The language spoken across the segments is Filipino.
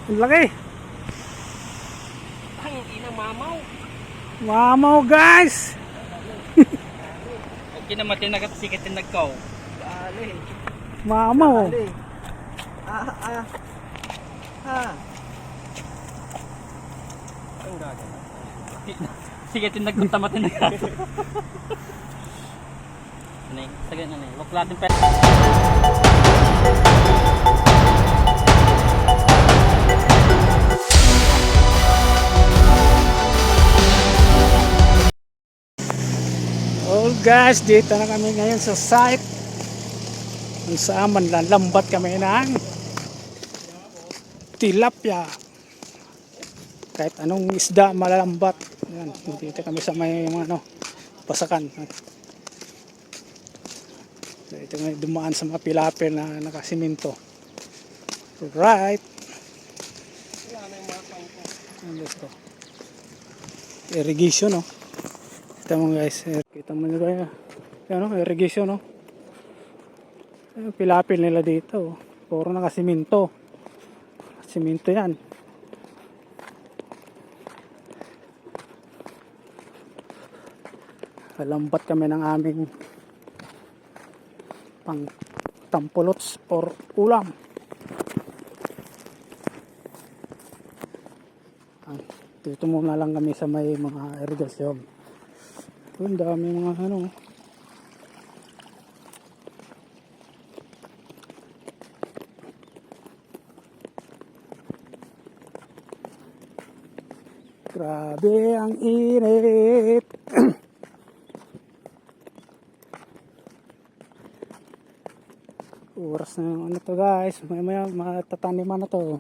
Ang laki. Ang ina mamaw. Mamaw guys. Ang kinamatin na katasikitin nagkaw. Dali. Mamaw. Dali. Ang gagawin. Sikitin nagkuntamatin na ka. Ano eh? Sagay na eh. Wag natin pera. Oh guys, dito na kami ngayon sa site. Kung saan manlalambat kami ng tilapia. Kahit anong isda malalambat. Yan, dito kami sa may mga pasakan. Dito kami dumaan sa mga pilapil na nakasiminto. Right. Irrigation, no? Kita mo guys, kita mo nyo kaya. Yan, irrigation, no? Pilapil nila dito. Puro nakasiminto. Siminto yan. Lambat kami ng aming pang tampulots or ulam. Dito muna lang kami sa may mga irigasyon. Ang dami mga ano. Grabe ang init. Oras na yung ano to guys. Maya matataniman na to.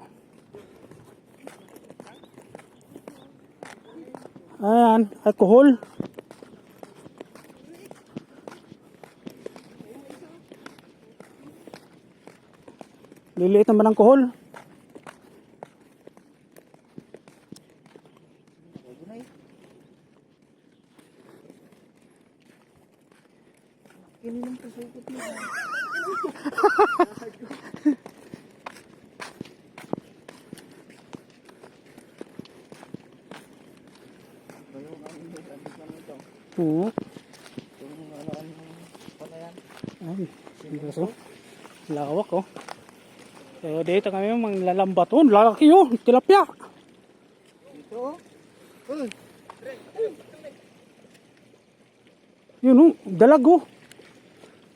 Ayan, alcohol. Liliit naman ang alcohol. Oo. Ay, so, lawak oh. So dito kami maglalambat. Oh, lalaki oh, tilapia. Ito. Yun oh, dalago.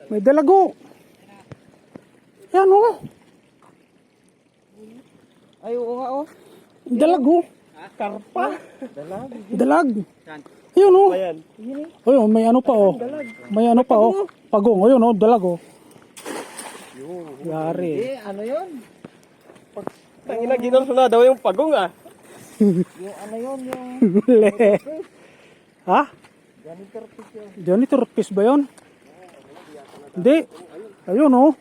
May dalago. Yan oh. Ay, oo nga oh. Dalago. Karpa. Dalag. Dalag. Ayun oh. Ayan. Ayun, may ano pa oh. May ano pa oh. Pagong. Ayun oh, dalag oh. Yari. Ano yun? Tangina, ginarso na daw yung pagong ah. Yung ano yun, yung... Huli. Ha? Janitor fish yun. Janitor fish ba yun? Hindi. Ayun oh.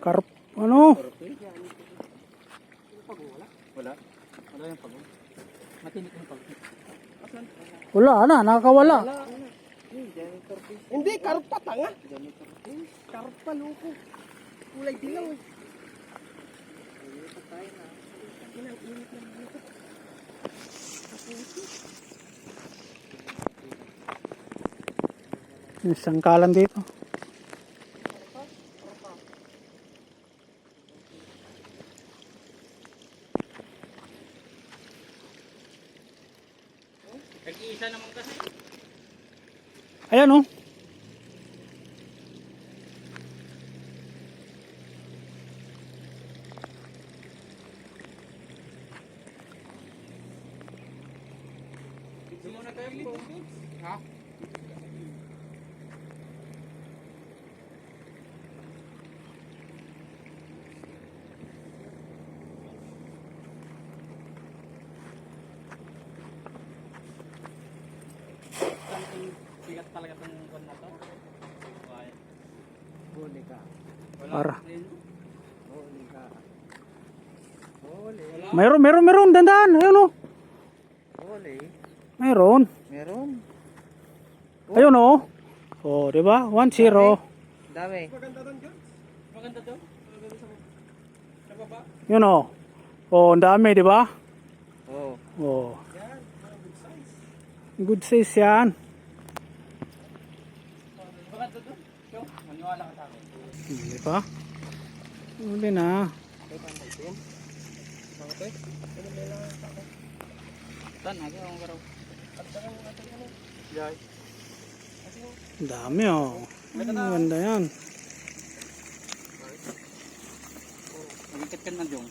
Karp, ano? Wala? Wala yung pagong? Matinik yung pagong. Wala na, nakakawala. Hindi, karpa tanga. Karpa loko. Kulay dilaw. Yung sangkalan dito. Nag-iisa naman kasi. Ayan oh. Hindi mo na tayo po. Ha? Sigat talaga itong buwan na to. Huli ka. Para. Huli ka. Huli. Meron, dandan. Ayun oh. Huli. Meron. Meron. Ayun oh. Oh, di ba? 1-0. Dami. Maganda doon, George. Maganda doon. Maganda sa baba. Yun o. Oh, ang dami, di ba? Oo. Oh. Yan, good size. Good size yan. Maganda doon. Yo, maniwala ka sa akin. Di ba? Uli na. Okay. Tan, aga ang garaw. Jai. Ang dami oh. Maganda yan. Magikat ka na dong.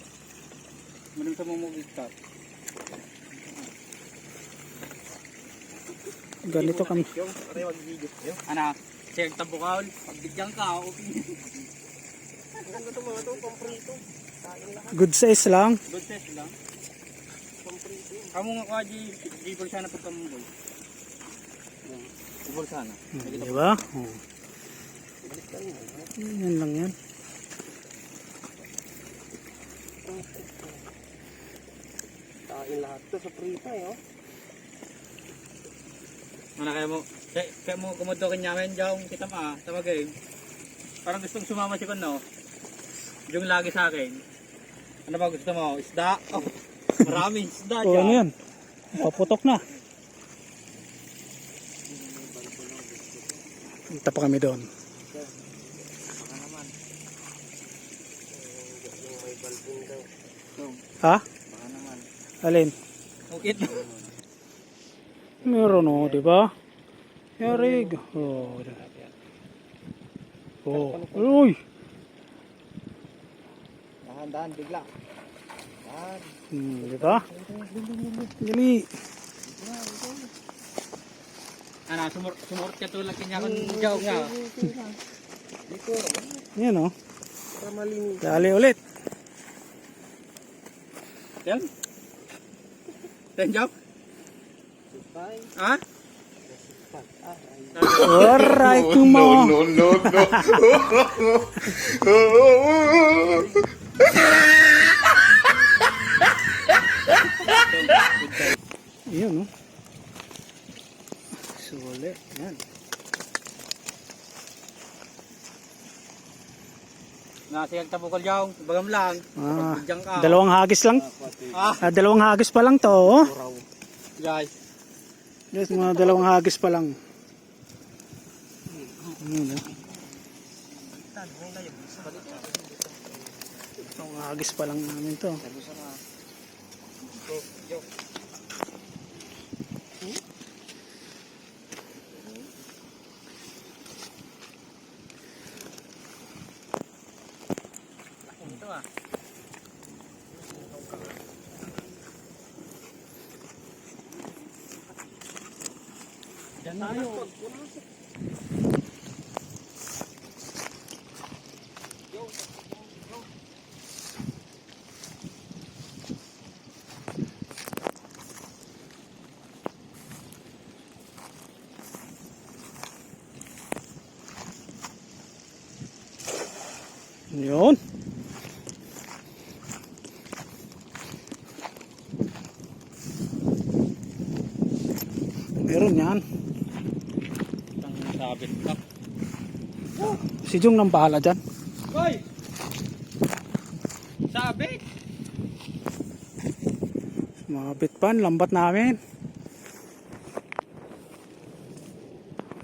Manong sa mga magikat. Ganito kami. Yung, pare mag-video. Yo. Ana, check tabukal. Pagbigyan ka, okay. Maganda to mga to, pamprito. Kain lahat, Good size lang. Good test lang. pamprito. Kamu nga kwa di bulsa na pagkamunggoy. Di bulsa na. Di ba? Oh. Yan lang yan. Kain lahat to sa prita, yo. Mana kaya mo, kaya mo kumudokin namin dyan, kita ma, tamagay. Parang gustong sumama si Kun, no? Yung lagi sa akin. Ano ba gusto mo? Isda? Oh, maraming isda O dyan. ano yan? Paputok na. Punta pa kami doon. Baka naman. Yung may balbon daw. Ha? Baka naman. Alin? Okay. Meron o, di ba? Yarig. Oh. Oh. Uy. Dahan-dahan, bigla. Dahan. Di ba? Dali. Ano, sumurot ka tulad kanya kung jaw nga. Dito, Yan o. para malinis. Dali ulit. Yan? Yan jaw? Bye. Ha? Alright mo. no. Yun o. Suli. Yan. Nasiyag tabukal jaw. Bagam lang. Ah, Pagbigyan ka. dalawang hagis lang. Ah, Dalawang hagis pa lang to. Oh. guys. Yes, mga dalawang hagis pa lang. Yun, oh. Dalawang hagis pa lang namin to. Ito ah. Diyan tayo. Yun. Meron yan. Itang sabit ka. Si Jung nang bahala dyan. Hoy! Sabit! Mga bitpan, lambat namin.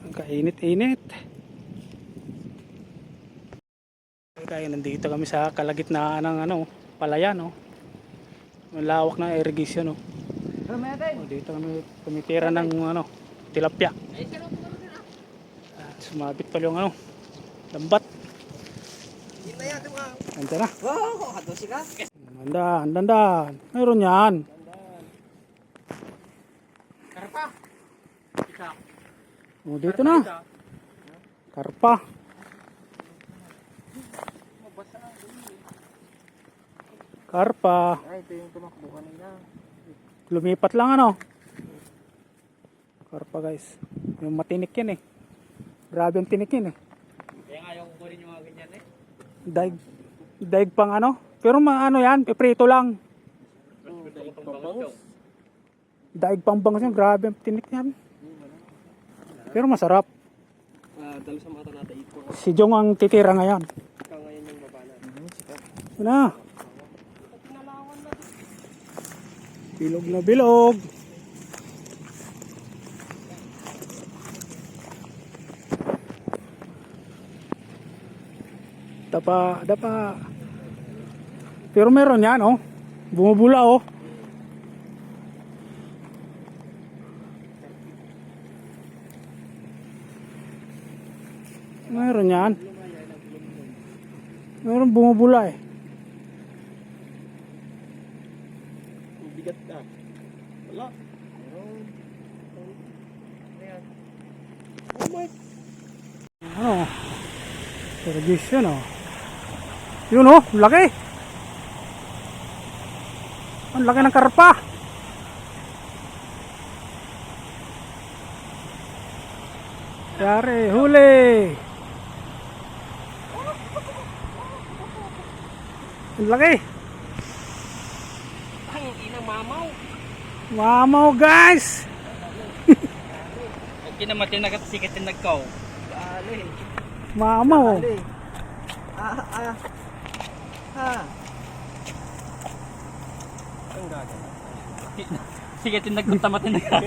Ang kainit-init. Kaya nandito kami sa kalagitnaan ng ano, palayan. Oh. Malawak na irrigation. Oh. Oh, dito kami tumitira ng ano, tilapia. Sumabit pa yung ano, lambat. Anda na. Wow! Hadosi ka? Andan. Meron yan. Karpa! Isa. Oh, dito na. Karpa. Karpa. Ay, ito yung tumakbo kanina. Lumipat lang ano. Karpa guys. Yung matinik yan eh. Grabe ang tinik yan eh. Kaya nga ayaw kukunin yung mga ganyan eh. Daig pang ano. Pero ano yan, piprito lang. Daig pang bangus yan. Grabe ang tinik yan. Pero masarap. Dalo sa mata natin ito. Si Jong ang titira ngayon. Ikaw ngayon yung baba na. Ano? Bilog na bilog. Dapa, dapa. Pero meron yan, oh. Bumubula, oh. Meron yan. Meron bumubula, eh. Bigat ka. Wala. Oh my. Ano? Irrigation, oh. Yun, oh. Laki. Ang laki ng karpa. Yari, huli. Ang laki. Ang ina mamaw. Mamaw, guys. Huwag kinamatin na katasikitin nagkaw. Dali. Mamaw. Dali. Ang gaga. Sikitin nagkuntamatin nagkaw.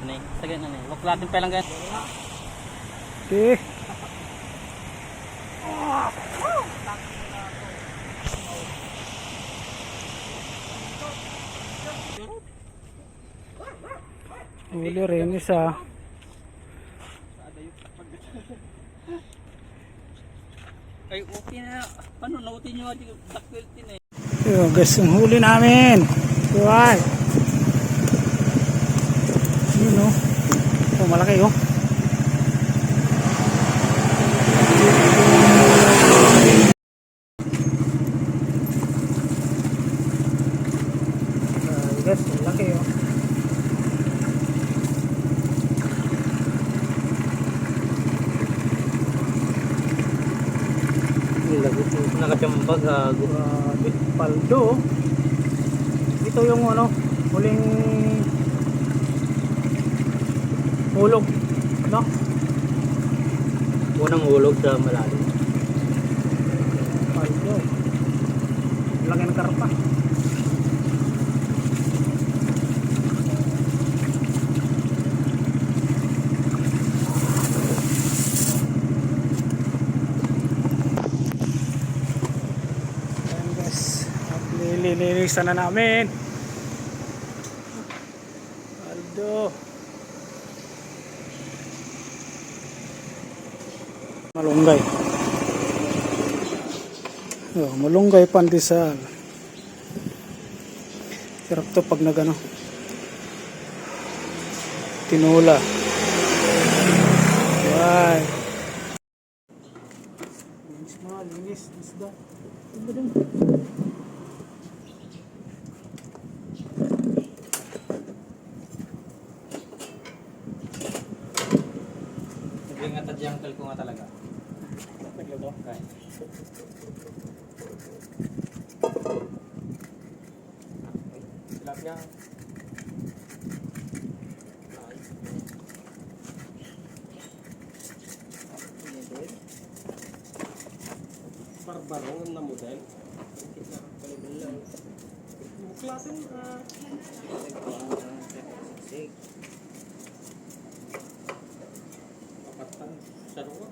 Ano eh? Sagay na eh. Waklatin pa lang ganyan. Okay. Huli rin isa. Ay, okay na. Paano nautin nyo ating dakwiltin eh. Yun, guys, yung huli namin. Right. Yun, oh. Oh, malaki, oh. Guys, malaki, oh. Nakachambag hago. Grabe, paldo. Ito yung ano, huling hulog, no? Unang hulog sa malalim. Paldo. Laki ng karpa. Ayan guys, at nililinisan na namin. Paldo. Malunggay. Oh, malunggay pandesal. Sarap to pag nagano. Tinula. Wow. Linis, isda. Naging atadyangkal ko nga talaga. Nagluto. Okay. Tilapia. Barbarong na model. Buklatin Kapatan. Sarwa.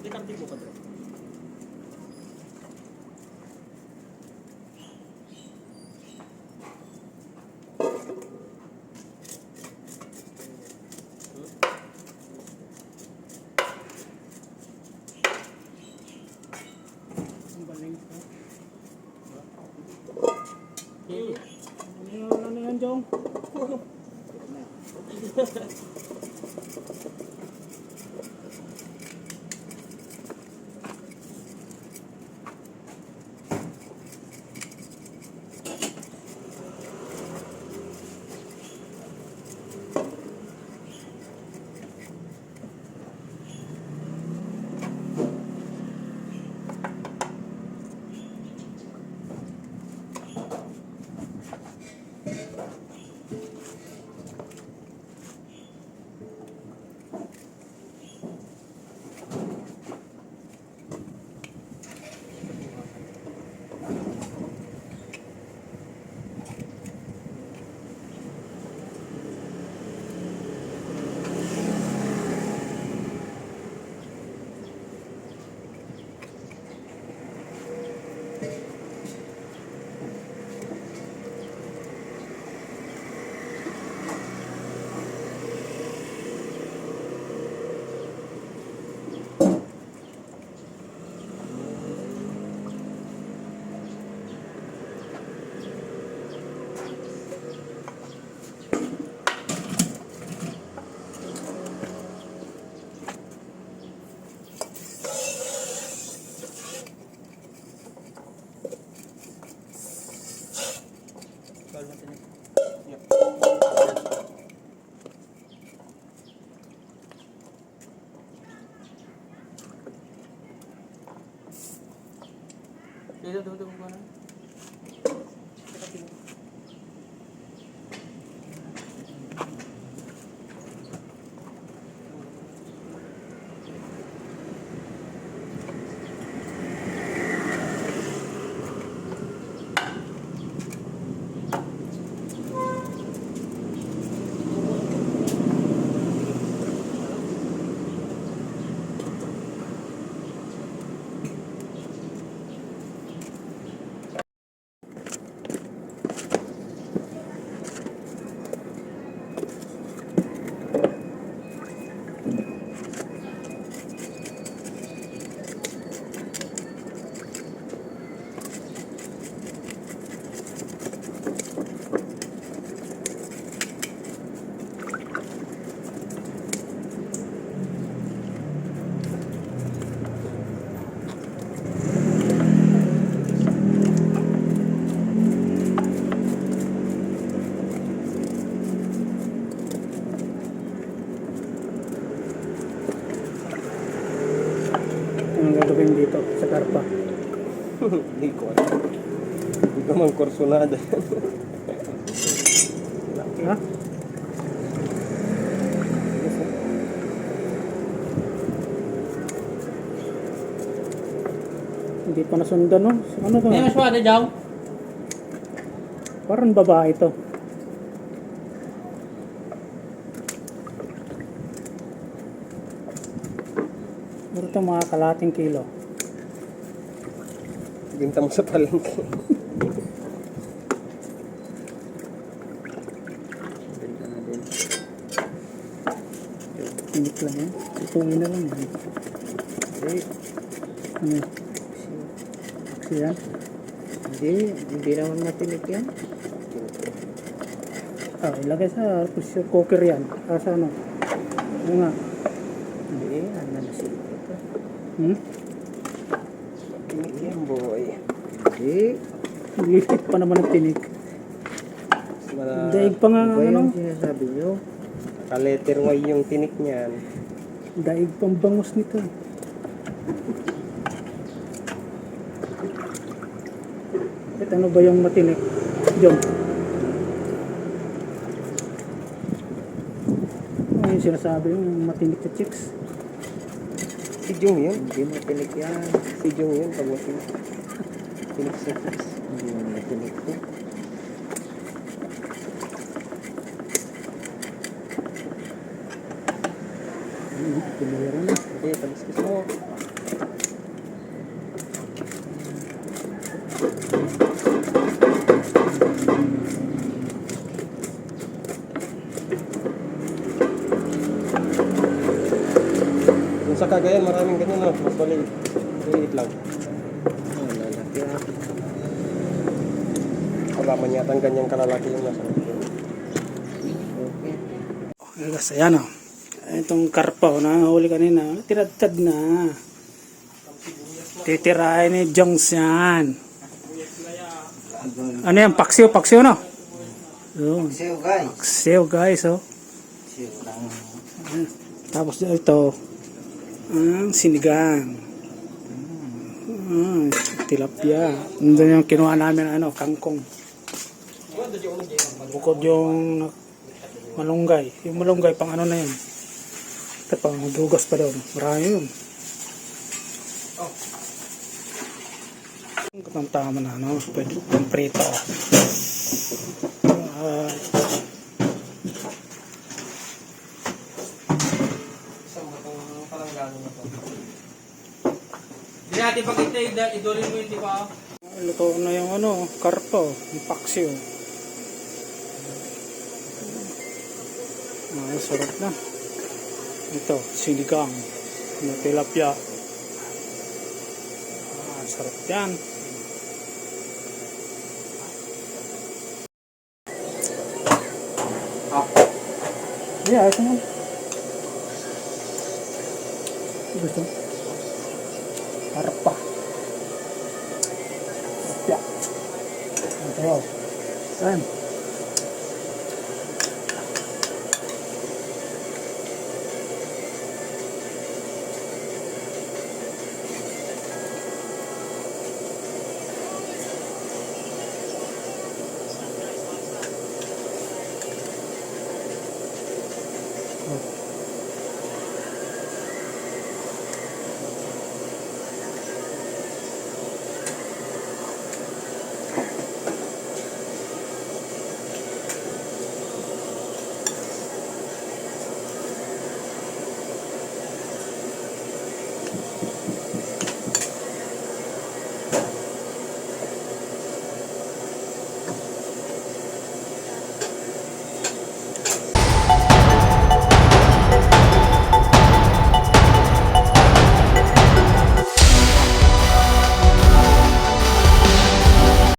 Di karti mo ka doon. Ang galing ko. Ano yan, Jong? Dito ko na. Anong gagawin dito sa karpa? Hindi ko alam. Hindi naman kursunada. Ha? Hindi pa nasundan, no? Ano to? Hindi mas wala daw. Parang babae to. Pero ito mga kalating kilo. Binta mo sa palengke. Tinik lang yan. Itungin na lang yan. Ano yan? Aksi yan? Hindi naman matinik yan. Ilagay sa pressure cooker yan. Sa ano? Ano nga? Hindi, ano na sila ito. Tinik yan, boy. Hindi. Lilit pa naman ang tinik. Daig pa nga ano? Sinasabi nyo? Ka-letter Y yung tinik niyan. Daig pang bangus nito. At ano ba yung matinik? Jom. Ano yung sinasabi yung matinik sa chicks? Si Jung yun. Hindi matinik yan. Si Jung yun, pag matinik. Tinik sa tiks. Hindi naman matinik to. Pinira na. Okay, taliskis mo. Yung sa Cagayan, maraming ganyan, no? Mas maliit. Maliit lang. Oh, lalaki ah. Wala man yata ang ganyang kalalaki yung nasa loob. Okay. Okay guys, ayan o. Itong karpa o, nangahuli kanina. Tiradtad na. Titirahin ni Jongs yan. Ano yan? Paksiw, paksiw no? Yun. Siyo guys. Paksiw guys o. Siyo lang. Tapos ito, ang sinigang. Tilapia. Nandun yung kinuha namin, ano, kangkong. Bukod yung malunggay. Yung malunggay, pang ano na yun. Ito pang maghugas pa doon. Marami yun. Ang tama na, no? Pwede pang prito. Isang batong palanggano na to. Hindi natin pagkita, idolin mo hindi pa. Luto na yung ano, karpo, yung paksiw. Sarap na. Ito, sinigang. May tilapia. Sarap yan. Yeah, ito mo. Gusto? Karpa. Tilapia. Ito. Ayan.